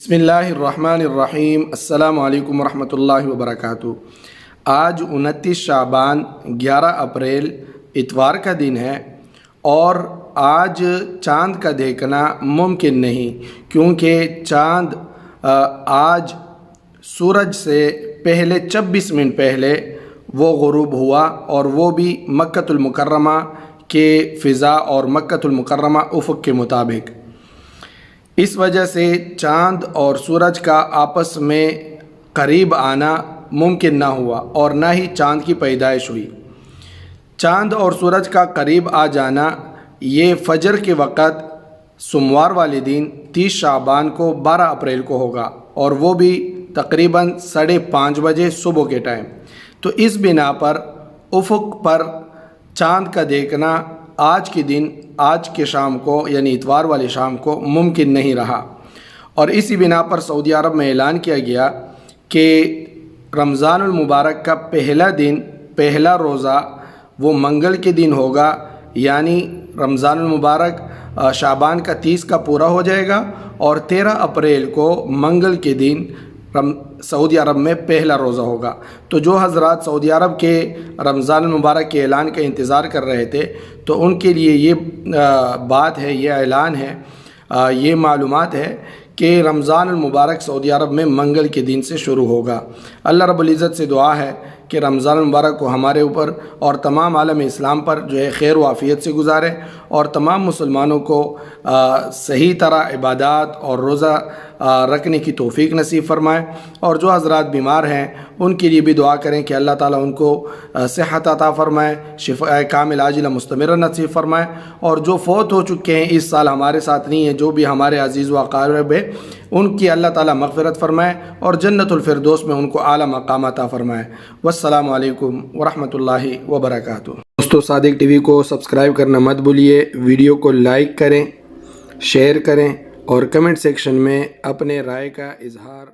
بسم اللہ الرحمن الرحیم۔ السلام علیکم ورحمۃ اللہ وبرکاتہ۔ آج 29 شعبان 11 اپریل اتوار کا دن ہے اور آج چاند کا دیکھنا ممکن نہیں، کیونکہ چاند آج سورج سے پہلے 26 منٹ پہلے وہ غروب ہوا، اور وہ بھی مکۃ المکرمہ کے فضا اور مکۃ المکرمہ افق کے مطابق۔ اس وجہ سے چاند اور سورج کا آپس میں قریب آنا ممکن نہ ہوا اور نہ ہی چاند کی پیدائش ہوئی۔ چاند اور سورج کا قریب آ جانا یہ فجر کے وقت سوموار والے دن 30 شعبان کو 12 اپریل کو ہوگا، اور وہ بھی تقریباً 5:30 بجے صبح کے ٹائم۔ تو اس بنا پر افق پر چاند کا دیکھنا آج کے دن، آج کے شام کو یعنی اتوار والے شام کو ممکن نہیں رہا، اور اسی بنا پر سعودی عرب میں اعلان کیا گیا کہ رمضان المبارک کا پہلا دن، پہلا روزہ وہ منگل کے دن ہوگا، یعنی رمضان المبارک شعبان کا 30 کا پورا ہو جائے گا، اور 13 اپریل کو منگل کے دن سعودی عرب میں پہلا روزہ ہوگا۔ تو جو حضرات سعودی عرب کے رمضان المبارک کے اعلان کا انتظار کر رہے تھے، تو ان کے لیے یہ بات ہے، یہ اعلان ہے، یہ معلومات ہے کہ رمضان المبارک سعودی عرب میں منگل کے دن سے شروع ہوگا۔ اللہ رب العزت سے دعا ہے کہ رمضان المبارک کو ہمارے اوپر اور تمام عالم اسلام پر جو ہے خیر و عافیت سے گزارے، اور تمام مسلمانوں کو صحیح طرح عبادات اور روزہ رکھنے کی توفیق نصیب فرمائے، اور جو حضرات بیمار ہیں ان کے لیے بھی دعا کریں کہ اللہ تعالیٰ ان کو صحت عطا فرمائے، شفاء کامل عاجلہ مستمرہ نصیب فرمائے، اور جو فوت ہو چکے ہیں اس سال ہمارے ساتھ نہیں ہیں، جو بھی ہمارے عزیز و اقارب ہیں، ان کی اللہ تعالیٰ مغفرت فرمائے اور جنت الفردوس میں ان کو اعلیٰ مقام عطا فرمائے۔ والسلام علیکم ورحمۃ اللہ وبرکاتہ۔ دوستو، صادق ٹی وی کو سبسکرائب کرنا مت بھولیے، ویڈیو کو لائک کریں، شیئر کریں، اور کمنٹ سیکشن میں اپنے رائے کا اظہار